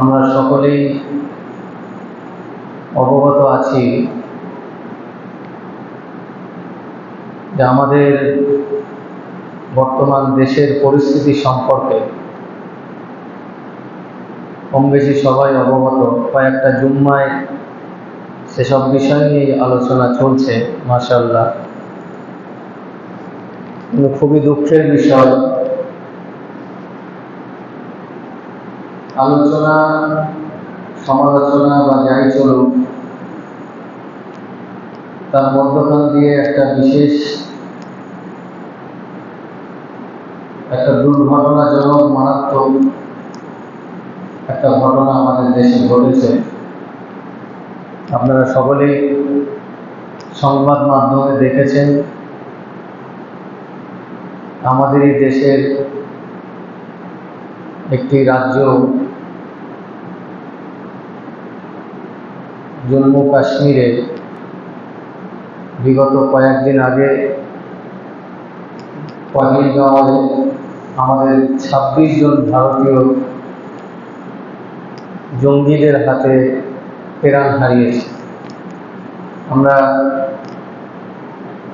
আমরা সকলেই অবগত আছি যে আমাদের বর্তমান দেশের পরিস্থিতি সম্পর্কে কম বেশি সবাই অবগত। কয়েকটা জুম্মায় সেসব বিষয় নিয়ে আলোচনা চলছে, মাশাআল্লাহ। কিন্তু খুবই দুঃখের বিষয়, আলোচনা সমালোচনা বা যাই চলুক, তার মধ্যখান দিয়ে একটা বিশেষ একটা দুর্ঘটনাজনক মারাত্মক একটা ঘটনা আমাদের দেশে ঘটেছে। আপনারা সকলেই সংবাদ মাধ্যমে দেখেছেন, আমাদের এই দেশের একটি রাজ্য জম্মু কাশ্মীরে বিগত কয়েকদিন আগে পহেলগাঁওয়ে আমাদের 26 জন ভারতীয় জঙ্গিদের হাতে প্রাণ হারিয়েছে। আমরা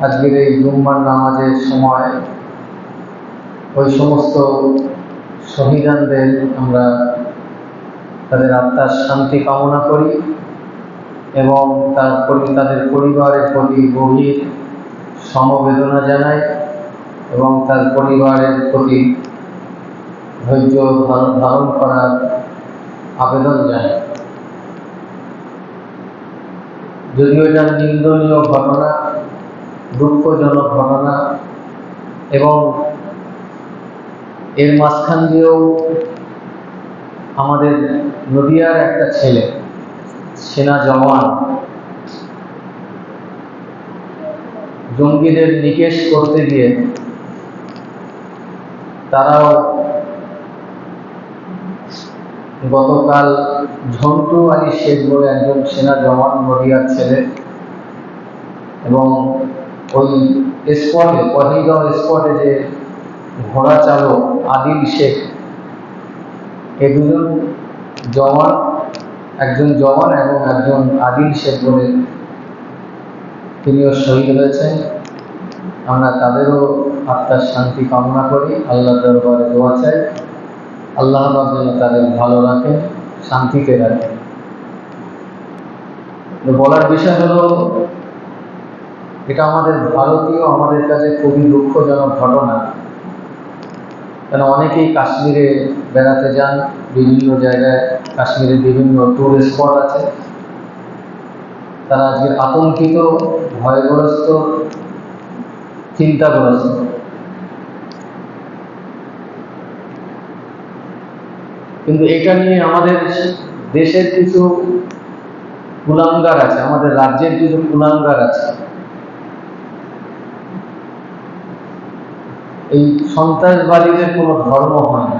আজকের এই জুম্মার নামাজের সময় ওই সমস্ত শহীদদের আমরা তাদের আত্মার শান্তি কামনা করি এবং তাদের পরিবারের প্রতি গভীর সমবেদনা জানাই এবং তার পরিবারের প্রতি ধৈর্য ধারণ করার আবেদন জানাই। যদিও এটা নিন্দনীয় ঘটনা, দুঃখজনক ঘটনা, এবং এর মাঝখান দিয়েও আমাদের নদিয়ার একটা ছেলে, সেনা জওয়ান, জঙ্গিদের নিকেশ করতে গিয়ে তারাও গতকাল ঝন্টু আলী শেখ বলে একজন সেনা জওয়ান, নদিয়ার ছেলে, এবং ওই স্পটে পহেলগাঁও স্পটে যে ঘোড়া চালক আদিল শেখ, এই দুজন জওয়ান, একজন জওয়ান এবং একজন আদিল শেখ বলে তিনিও শহীদ হয়েছেন। আমরা তাদেরও আত্মার শান্তি কামনা করি, আল্লাহ দরবারে দোয়া চাই, আল্লাহ যেন তাদের ভালো রাখেন, শান্তিতে রাখেন। বলার বিষয় হলো, এটা আমাদের ভারতীয়, আমাদের কাছে খুবই দুঃখজনক ঘটনা। কেন অনেকেই কাশ্মীরে বেড়াতে যান, বিভিন্ন জায়গায় কাশ্মীরে বিভিন্ন ট্যুর স্পট আছে, তারা আজকে আতঙ্কিত, ভয়গ্রস্ত, চিন্তাগ্রস্ত। কিন্তু এটা নিয়ে আমাদের দেশের কিছু কুলাঙ্গার আছে, আমাদের রাজ্যের কিছু কুলাঙ্গার আছে। এই সন্ত্রাসবাদীদের কোনো ধর্ম হয় না,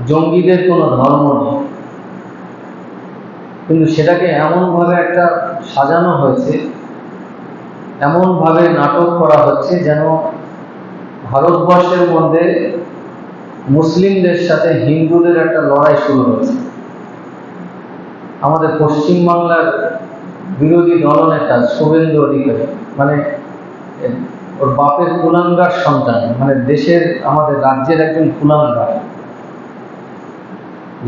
জঙ্গিদের কোনো ধর্ম নেই, কিন্তু সেটাকে এমনভাবে একটা সাজানো হয়েছে, এমনভাবে নাটক করা হচ্ছে যেন ভারতবর্ষের মধ্যে মুসলিমদের সাথে হিন্দুদের একটা লড়াই শুরু হয়েছে। আমাদের পশ্চিমবাংলার বিরোধী দলনেতা শুভেন্দু অধিকারী, মানে ওর বাপের কুলাঙ্গার সন্তান, মানে দেশের, আমাদের রাজ্যের একজন কুলাঙ্গার,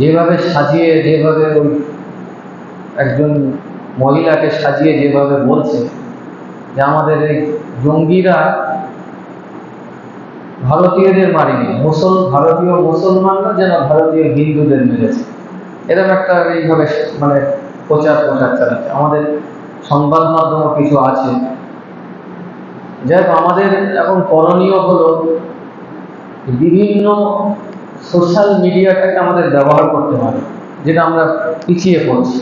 যেভাবে সাজিয়ে, যেভাবে ওই একজন মহিলাকে সাজিয়ে যেভাবে বলছে যে আমাদের এই জঙ্গিরা ভারতীয়দের মারেনি, ভারতীয় মুসলমানরা যেন ভারতীয় হিন্দুদের মেরেছে, এরকম একটা এইভাবে মানে প্রচার চালাচ্ছে। আমাদের সংবাদ মাধ্যম কিছু আছে। যাই হোক, আমাদের এখন করণীয় হলো বিভিন্ন সোশ্যাল মিডিয়াটাকে আমাদের ব্যবহার করতে হবে, যেটা আমরা পিছিয়ে পড়ছি।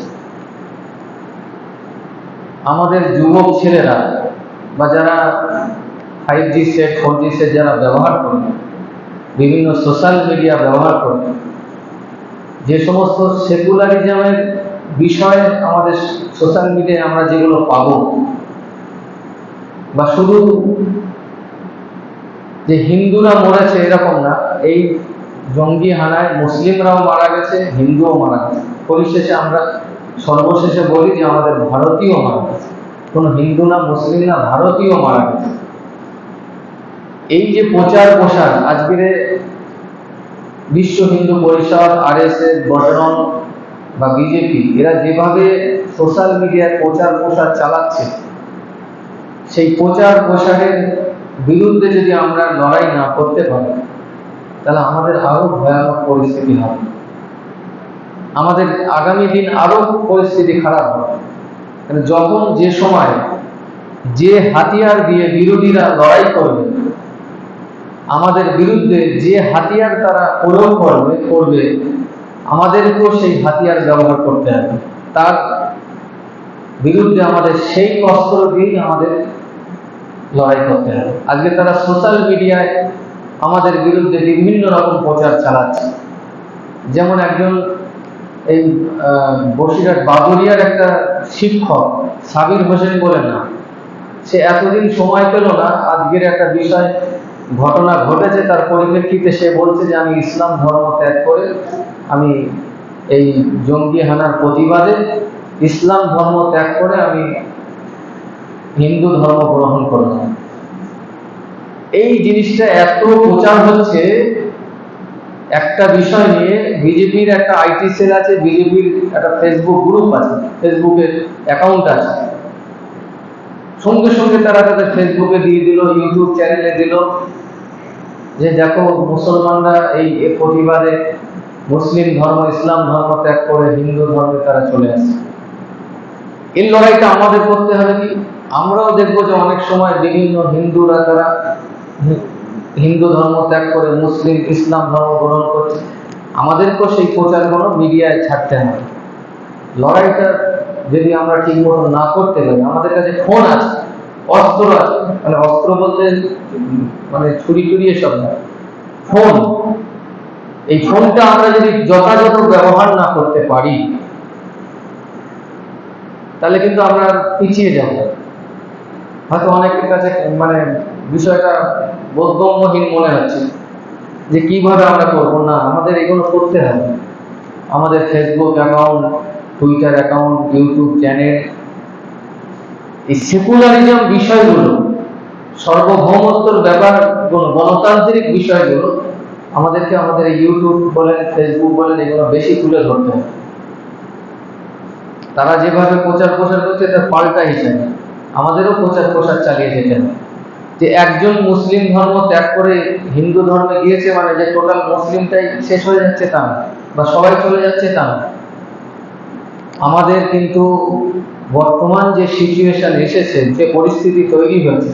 আমাদের যুবক ছেলেরা বা যারা 5G সেট 4G সেট যারা ব্যবহার করে, বিভিন্ন সোশ্যাল মিডিয়া ব্যবহার করে, যে সমস্ত সেকুলারিজমের বিষয় আমাদের সোশ্যাল মিডিয়ায় আমরা যেগুলো পাবো, বা শুধু যে হিন্দুরা মরেছে এরকম না, এই জঙ্গি হানায় মুসলিমরাও মারা গেছে, হিন্দুও মারা গেছে। পরিশেষে আমরা সর্বশেষে বলি যে আমাদের ভারতীয় মারা গেছে, কোনো হিন্দু না, মুসলিম না, ভারতীয় মারা গেছে। এই যে প্রচার প্রসার, আজকের বিশ্ব হিন্দু পরিষদ, RSS, বজরং বা বিজেপি, এরা যেভাবে সোশ্যাল মিডিয়ায় প্রচার প্রসার চালাচ্ছে, সেই প্রচার প্রসারের বিরুদ্ধে যদি আমরা লড়াই না করতে পারি, তাহলে আমাদের আরো ভয়ানক পরিস্থিতি হবে, আমাদের আগামী দিন আরো পরিস্থিতি খারাপ হবে। যখন যে সময় যে হাতিয়ার দিয়ে বিরোধীরা লড়াই করবে, আমাদের বিরুদ্ধে যে হাতিয়ার তারা প্রয়োগ করবে, আমাদেরকেও সেই হাতিয়ার ব্যবহার করতে হবে, তার বিরুদ্ধে আমাদের সেই অস্ত্র দিয়েই আমাদের লড়াই করতে হবে। আজকে তারা সোশ্যাল মিডিয়ায় আমাদের বিরুদ্ধে বিভিন্ন রকম প্রচার চালাচ্ছে। যেমন একজন এই বসিরহাট বাদুরিয়ার একটা শিক্ষক সাবির হোসেন বলে না, সে এতদিন সময় পেল না, আজকের একটা বিষয় ঘটনা ঘটেছে, তার পরিপ্রেক্ষিতে সে বলছে যে আমি ইসলাম ধর্ম ত্যাগ করে আমি এই জঙ্গি হানার প্রতিবাদে ইসলাম ধর্ম ত্যাগ করে আমি হিন্দু ধর্ম গ্রহণ করলাম। এই জিনিসটা এত প্রচার হচ্ছে একটা বিষয় নিয়ে। বিজেপির একটা IT সেল আছে, বিজেপির একটা ফেসবুক গ্রুপ আছে, ফেসবুকের অ্যাকাউন্ট আছে, সঙ্গে সঙ্গে তারা তাদের ফেসবুকে দিয়ে দিল, ইউটিউব চ্যানেলে দিল যে দেখো মুসলমানরা এই প্রতিবাদে মুসলিম ধর্ম ইসলাম ধর্ম ত্যাগ করে হিন্দু ধর্মে তারা চলে আসে। এই লড়াইটা আমাদের করতে হবে কি? আমরাও দেখবো যে অনেক সময় বিভিন্ন হিন্দুরা তারা হিন্দু ধর্ম ত্যাগ করে মুসলিম ইসলাম ধর্ম গ্রহণ করছে, আমাদেরকেও সেই প্রচারগুলো মিডিয়ায় ছাড়তে হবে। লড়াইটা যদি আমরা ঠিক মতো না করতে পারি, আমাদের কাছে ফোন আছে, অস্ত্র আছে, মানে অস্ত্র বলতে মানে ছুরি টুরি এসব না, ফোন। এই ফোনটা আমরা যদি যথাযথ ব্যবহার না করতে পারি, তাহলে কিন্তু আমরা পিছিয়ে যাব। হয়তো অনেকের কাছে মানে বিষয়টা বোধগম্যহীন মনে হচ্ছে যে কিভাবে আমরা করবো, না, আমাদের এগুলো করতে হবে। আমাদের Facebook account, Twitter account, YouTube channel, এই সেকুলারিজম বিষয়গুলো, সার্বভৌমত্বর ব্যাপারগুলো, গণতান্ত্রিক বিষয়গুলো আমাদেরকে আমাদের ইউটিউব বলেন, ফেসবুক বলেন, এগুলো বেশি তুলে ধরতে হবে। তারা যেভাবে প্রচার প্রসার করছে তার পাল্টা হিসেবে আমাদেরও প্রচার প্রসার চালিয়ে যেতে হবে যে একজন মুসলিম ধর্ম ত্যাগ করে হিন্দু ধর্মে গিয়েছে মানে যে টোটাল মুসলিমটাই শেষ হয়ে যাচ্ছে তা না, বা সবাই চলে যাচ্ছে তা না। আমাদের কিন্তু বর্তমান যে সিচুয়েশন এসেছে, যে পরিস্থিতি তৈরি হয়েছে,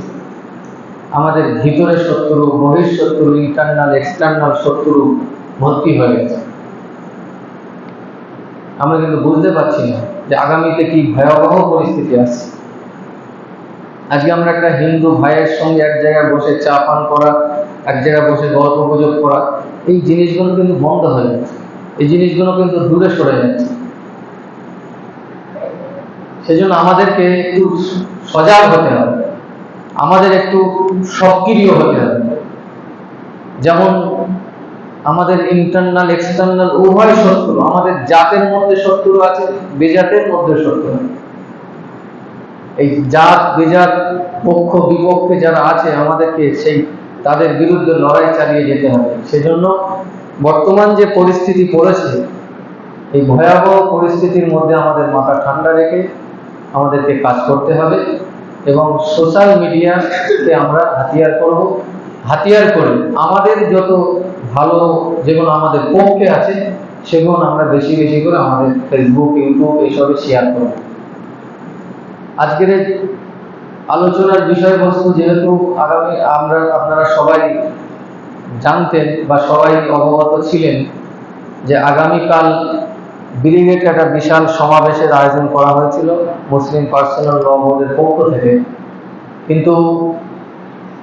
আমাদের ভিতরে শত্রু, বহির শত্রু, ইন্টারনাল এক্সটার্নাল শত্রু ভর্তি হয়ে গেছে। আমরা কিন্তু বুঝতে পারছি না যে আগামীতে কি ভয়াবহ পরিস্থিতি আসছে। আজকে আমরা একটা হিন্দু ভাইয়ের সঙ্গে এক জায়গায় বসে চা পান করা, এক জায়গায় বসে গল্প গুজব করা, এই জিনিসগুলো কিন্তু বন্ধ হয়ে যাচ্ছে, এই জিনিসগুলো কিন্তু দূরে সরে যাচ্ছে। সেজন্য আমাদেরকে একটু সজাগ হতে হবে, আমাদের একটু সক্রিয় হতে হবে। যেমন আমাদের ইন্টারনাল এক্সটার্নাল উভয় শত্রু, আমাদের জাতের মধ্যে শত্রু আছে, বেজাতের মধ্যে শত্রু আছে। এই জাত বেজাত পক্ষ বিপক্ষে যারা আছে, আমাদেরকে সেই তাদের বিরুদ্ধে লড়াই চালিয়ে যেতে হবে। সেজন্য বর্তমান যে পরিস্থিতি পড়েছে, এই ভয়াবহ পরিস্থিতির মধ্যে আমাদের মাথা ঠান্ডা রেখে আমাদেরকে কাজ করতে হবে এবং সোশ্যাল মিডিয়াকে আমরা হাতিয়ার করব। হাতিয়ার করে আমাদের যত ভালো যেগুলো আমাদের পক্ষে আছে সেগুলো আমরা বেশি বেশি করে আমাদের ফেসবুক, ইউটিউব এসবে শেয়ার করব। আজকের আলোচনার বিষয়বস্তু যেহেতু আপনারা সবাই জানতেন বা সবাই অবগত ছিলেন যে আগামীকাল ব্রিগেডে একটা বিশাল সমাবেশের আয়োজন করা হয়েছিল মুসলিম পার্সোনাল ল বোর্ডের পক্ষ থেকে, কিন্তু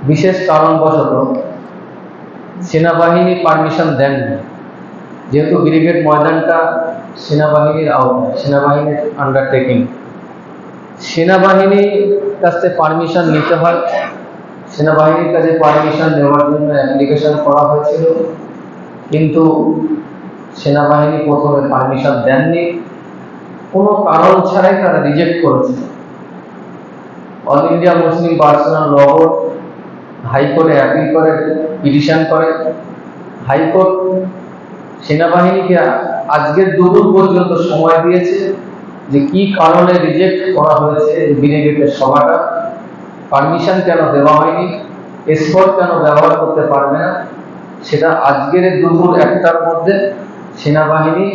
বিশেষ কারণবশত সেনাবাহিনী পারমিশন দেননি। যেহেতু ব্রিগেড ময়দানটা সেনাবাহিনীর আওতায়, সেনাবাহিনীর আন্ডারটেকিং, সেনাবাহিনীর কাছে পারমিশন নিতে হয়। সেনাবাহিনীর কাছে পারমিশন নেওয়ার জন্য অ্যাপ্লিকেশন করা হয়েছিল, কিন্তু সেনাবাহিনী প্রথমে পারমিশন দেননি, কোনো কারণ ছাড়াই তারা রিজেক্ট করেছে। অল ইন্ডিয়া মুসলিম পার্সোনাল ল বোর্ড হাইকোর্টে অ্যাপিল করে, পিটিশন করে। হাইকোর্ট সেনাবাহিনীকে আজকের দুপুর পর্যন্ত সময় দিয়েছে যে কি কারণে রিজেক্ট করা হয়েছে ব্রিগেডের সভাটা, পারমিশন কেন দেওয়া হয়নি, এসকর্ট কেন ব্যবহার করতে পারবে না, সেটা আজকের দুপুর 1টার মধ্যে সেনাবাহিনী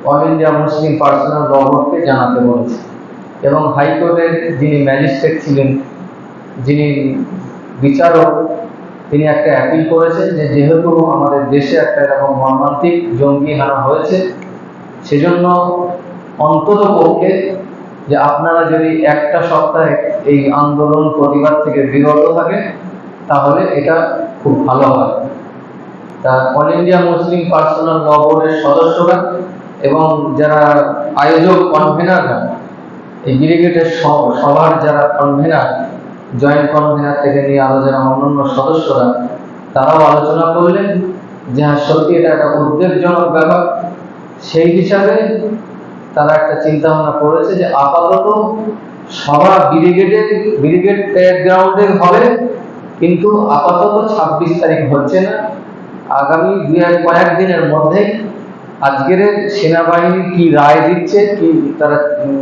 অল ইন্ডিয়া মুসলিম পার্সোনাল ল বোর্ডকে জানাতে বলেছে। এবং হাইকোর্টের যিনি ম্যাজিস্ট্রেট ছিলেন, যিনি বিচারক, তিনি একটা অ্যাপিল করেছেন যে যেহেতু আমাদের দেশে একটা এরকম মর্মান্তিক জঙ্গি হানা হয়েছে, সেজন্য অন্তত পক্ষে যে আপনারা যদি একটা সপ্তাহে এই আন্দোলন প্রতিবাদ থেকে বিরত থাকে তাহলে এটা খুব ভালো হয়। তা অল ইন্ডিয়া মুসলিম পার্সোনাল ল বোর্ডের সদস্যরা এবং যারা আয়োজক কনভেনাররা, এই ব্রিগেডের সভার যারা কনভেনার, জয়েন্ট কনভেনার থেকে নিয়ে আরো যারা অন্যান্য সদস্যরা, তারাও আলোচনা করলেন যে হ্যাঁ সত্যি এটা একটা উদ্বেগজনক ব্যাপার। সেই হিসাবে তারা একটা চিন্তা ভাবনা করেছে যে আপাতত সভা ব্রিগেড গ্রাউন্ডে হবে, কিন্তু আপাতত 26 তারিখ হচ্ছে না, আগামী কয়েকদিনের মধ্যে আজকের সেনাবাহিনী কি রায় দিচ্ছে, কি তারা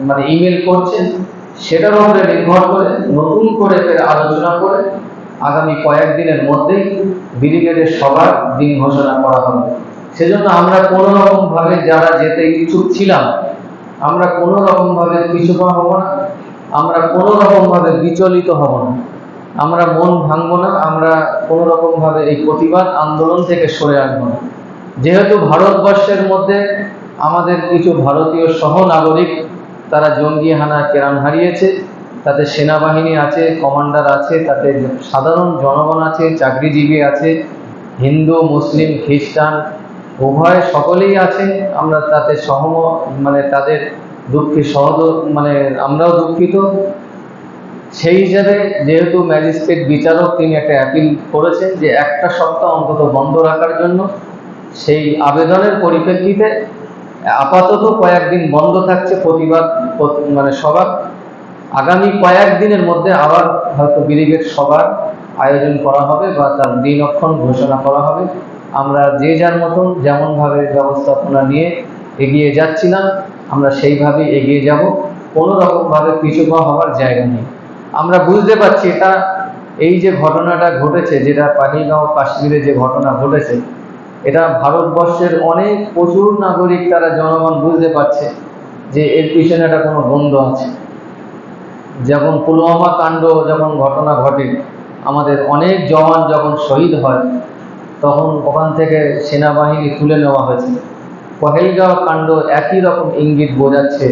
মানে ইমেল করছে, সেটার উপরে নির্ভর করে নতুন করে ফের আলোচনা করে আগামী কয়েকদিনের মধ্যেই ব্রিগেডের সভার দিন ঘোষণা করা হবে। সেজন্য আমরা কোনো রকম ভাবে যারা যেতে ইচ্ছুক ছিলাম, আমরা কোনো রকম ভাবে পিছুপা হব না, আমরা কোনো রকম ভাবে বিচলিত হব না, আমরা মন ভাঙবো না, আমরা কোনো রকম ভাবে এই প্রতিবাদ আন্দোলন থেকে সরে আসবো না। যেহেতু ভারতবর্ষের মধ্যে আমাদের কিছু ভারতীয় সহ নাগরিক তারা জঙ্গি হানায় প্রাণ হারিয়েছে, তাতে সেনাবাহিনী আছে, কমান্ডার আছে, তাতে সাধারণ জনগণ আছে, চাকরিজীবী আছে, হিন্দু মুসলিম খ্রিস্টান উভয় সকলেই আছে। আমরা তাতে মানে তাদের দুঃখে মানে আমরাও দুঃখিত। সেই হিসাবে যেহেতু ম্যাজিস্ট্রেট বিচারক তিনি একটা অ্যাপিল করেছেন যে একটা সপ্তাহ অন্তত বন্ধ রাখার জন্য, সেই আবেদনের পরিপ্রেক্ষিতে আপাতত কয়েকদিন বন্ধ থাকছে প্রতিবাদ মানে সভা। আগামী কয়েকদিনের মধ্যে আবার হয়তো ব্রিগেড সভার আয়োজন করা হবে বা তার দিনক্ষণ ঘোষণা করা হবে। আমরা যে যার মতন যেমনভাবে ব্যবস্থাপনা নিয়ে এগিয়ে যাচ্ছিলাম, আমরা সেইভাবেই এগিয়ে যাব, কোনো রকমভাবে পিছুপা হওয়ার জায়গা নেই। আমরা বুঝতে পারছি এটা, এই যে ঘটনাটা ঘটেছে, যেটা পাহেলগাঁও কাশ্মীরে যে ঘটনা ঘটেছে, এটা ভারতবর্ষের প্রচুর নাগরিক, তারা জনগণ বুঝতে পারছে যে এর পিছনে একটা কোনো গন্ধ আছে। যেমন পুলওয়ামা কাণ্ড যখন ঘটনা ঘটে, আমাদের অনেক জওয়ান যখন শহীদ হয়, তখন ওখান থেকে সেনাবাহিনী তুলে নেওয়া হয়েছে। পহেলগাঁও কাণ্ড একই রকম ইঙ্গিত বোঝাচ্ছে,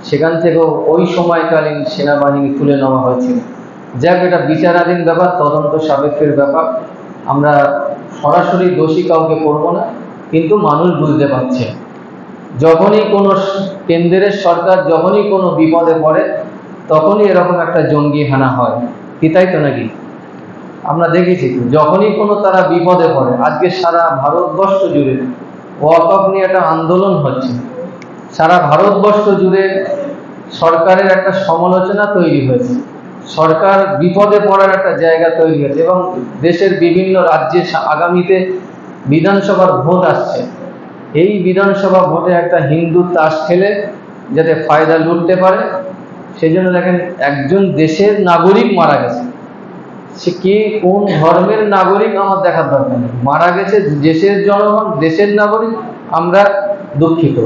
সেখান থেকেও ওই সময়কালীন সেনাবাহিনী তুলে নেওয়া হয়েছিল। যাক, এটা বিচারাধীন ব্যাপার, তদন্ত সাপেক্ষের ব্যাপার, আমরা সরাসরি দোষী কাউকে করব না, কিন্তু মানুষ বুঝতে পারছে যখনই কোনো কেন্দ্রের সরকার যখনই কোনো বিপদে পড়ে তখনই এরকম একটা জঙ্গি হানা হয়, কি তাই তো নাকি? আমরা দেখেছি যখনই কোনো তারা বিপদে পড়ে, আজকে সারা ভারতবর্ষ জুড়ে ওয়াকফ নিয়ে একটা আন্দোলন হচ্ছে, সারা ভারতবর্ষ জুড়ে সরকারের একটা সমালোচনা তৈরি হয়েছে, সরকার বিপদে পড়ার একটা জায়গা তৈরি হয়েছে। এবং দেশের বিভিন্ন রাজ্যে আগামীতে বিধানসভার ভোট আসছে, এই বিধানসভা ভোটে একটা হিন্দু তাস খেলে যাতে ফায়দা লুটতে পারে, সেজন্য দেখেন একজন দেশের নাগরিক মারা গেছে, সে কি কোন ধর্মের নাগরিক আমার দেখার দরকার নেই, মারা গেছে দেশের জনগণ, দেশের নাগরিক, আমরা দুঃখিত।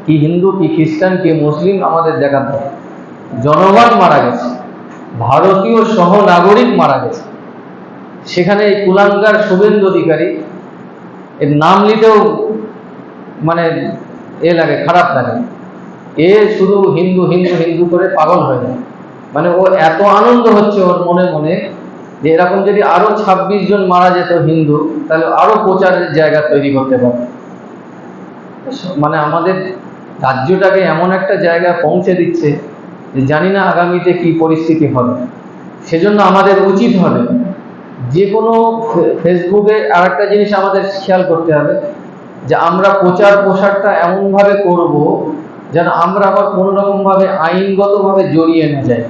কি হিন্দু কি খ্রিস্টান কি মুসলিম আমাদের দেখার দরকার, জনগণ মারা গেছে, ভারতীয় সহ নাগরিক মারা গেছে। সেখানে এই কুলাঙ্গার শুভেন্দু অধিকারী, এর নাম নিতেও মানে লাগে, খারাপ লাগে। এ শুধু হিন্দু হিন্দু হিন্দু করে পাগল হয়ে যায়, মানে ওর এত আনন্দ হচ্ছে ওর মনে মনে যে এরকম যদি আরো 26 জন মারা যেত হিন্দু, তাহলে আরো প্রচারের জায়গা তৈরি করতে পারে। মানে আমাদের রাজ্যটাকে এমন একটা জায়গায় পৌঁছে দিচ্ছে যে জানি না আগামীতে কি পরিস্থিতি হবে। সেজন্য আমাদের উচিত হবে যে কোনো ফেসবুকে আরেকটা জিনিস আমাদের খেয়াল করতে হবে যে আমরা প্রচার প্রসারটা এমনভাবে করব যেন আমরা আবার কোনো রকমভাবে আইনগতভাবে জড়িয়ে না যাই।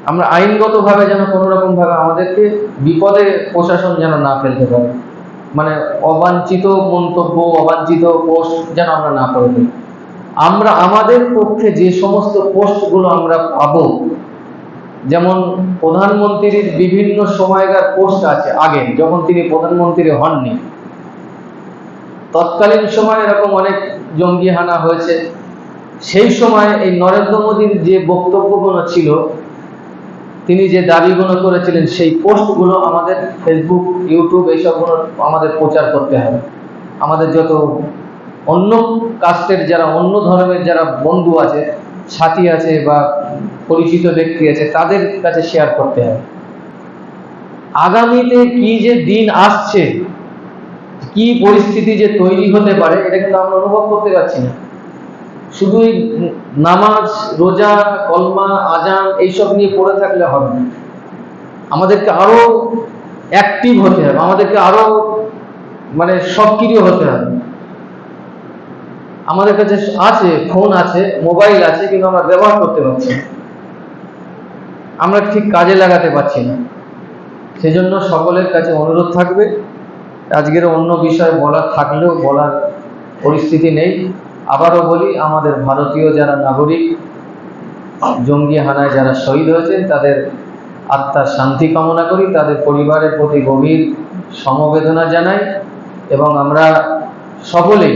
আমরা আইনগতভাবে যেন কোনো রকমভাবে আমাদেরকে বিপদে প্রশাসন যেন না ফেলতে পারে, মানে অবাঞ্ছিত মন্তব্য, অবাঞ্ছিত পোস্ট যেন আমরা না করে দিই। আমরা আমাদের পক্ষে যে সমস্ত পোস্টগুলো আমরা পাবো, যেমন প্রধানমন্ত্রীর বিভিন্ন সময়কার পোস্ট আছে, আগে যখন তিনি প্রধানমন্ত্রী হননি তৎকালীন সময় এরকম অনেক জঙ্গি হানা হয়েছে। সেই সময় এই নরেন্দ্র মোদীর যে বক্তব্যগুলো ছিল, তিনি যে দাবিগুলো করেছিলেন, সেই পোস্টগুলো আমাদের ফেসবুক, ইউটিউব এইসবগুলো আমাদের প্রচার করতে হবে। আমাদের যত অন্য কাস্টের যারা, অন্য ধর্মের যারা বন্ধু আছে, সাথী আছে বা পরিচিত ব্যক্তি আছে, তাদের কাছে শেয়ার করতে হবে। আগামীতে কি যে দিন আসছে, কি পরিস্থিতি যে তৈরি হতে পারে, এটা কিন্তু আমরা অনুভব করতে পারছি না। শুধুই নামাজ, রোজা, কলমা, আজান এইসব নিয়ে পড়ে থাকলে হবে না। আমাদেরকে আরো অ্যাক্টিভ হতে হবে, আমাদেরকে আরো মানে সক্রিয় হতে হবে। আমাদের কাছে আছে, ফোন আছে, মোবাইল আছে, কিন্তু আমরা ব্যবহার করতে পারছি না, আমরা ঠিক কাজে লাগাতে পারছি না। সেজন্য সকলের কাছে অনুরোধ থাকবে, আজকের অন্য বিষয় বলার থাকলেও বলার পরিস্থিতি নেই। আবারও বলি, আমাদের ভারতীয় যারা নাগরিক জঙ্গি হানায় যারা শহীদ হয়েছেন, তাদের আত্মার শান্তি কামনা করি, তাদের পরিবারের প্রতি গভীর সমবেদনা জানাই, এবং আমরা সকলেই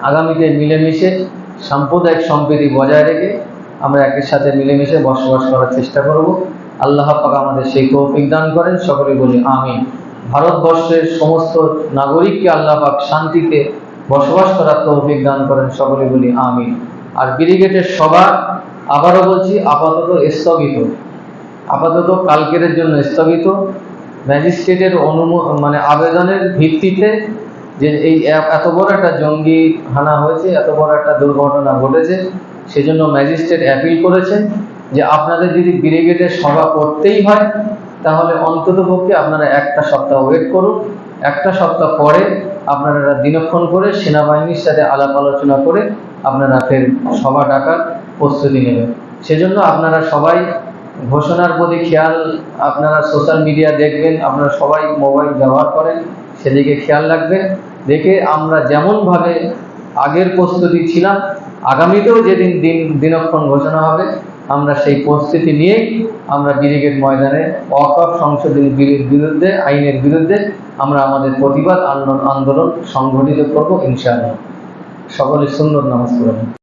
আগামীতে মিলেমিশে সাম্প্রদায়িক সম্প্রীতি বজায় রেখে আমরা একের সাথে মিলেমিশে বসবাস করার চেষ্টা করব। আল্লাহ পাক আমাদের সেই তৌফিক দান করেন, সকলে বলি আমিন। ভারতবর্ষের সমস্ত নাগরিককে আল্লাহ পাক শান্তিতে বসবাস করার তৌফিক দান করেন, সকলে বলি আমিন। আর ব্রিগেডের সভা আবারও বলছি, আপাতত স্থগিত, আপাতত কালকের জন্য স্থগিত। ম্যাজিস্ট্রেটের মানে আবেদনের ভিত্তিতে যে এই এত বড় একটা জঙ্গি হানা হয়েছে, এত বড় একটা দুর্ঘটনা ঘটেছে, সেজন্য ম্যাজিস্ট্রেট অ্যাপিল করেছেন যে আপনাদের যদি ব্রিগেডের সভা করতেই হয়, তাহলে অন্ততপক্ষে আপনারা একটা সপ্তাহ ওয়েট করুন। একটা সপ্তাহ পরে আপনারা দিনক্ষণ করে সেনাবাহিনীর সাথে আলাপ আলোচনা করে আপনারা ফের সভা ডাকার প্রস্তুতি নেবেন। সেজন্য আপনারা সবাই ঘোষণার প্রতি খেয়াল, আপনারা সোশ্যাল মিডিয়া দেখবেন, আপনারা সবাই মোবাইল ব্যবহার করেন, সেদিকে খেয়াল রাখবেন। দেখে আমরা যেমনভাবে আগের প্রস্তুতি ছিলাম, আগামীতেও যেদিন দিনক্ষণ ঘোষণা হবে, আমরা সেই প্রস্তুতি নিয়েই আমরা ব্রিগেড ময়দানে ওয়াকফ সংশোধনী বিলের বিরুদ্ধে, আইনের বিরুদ্ধে আমরা আমাদের প্রতিবাদ আন্দোলন সংগঠিত করব ইনশাআল্লাহ। সকলে সুন্দর নামাজ পড়েন।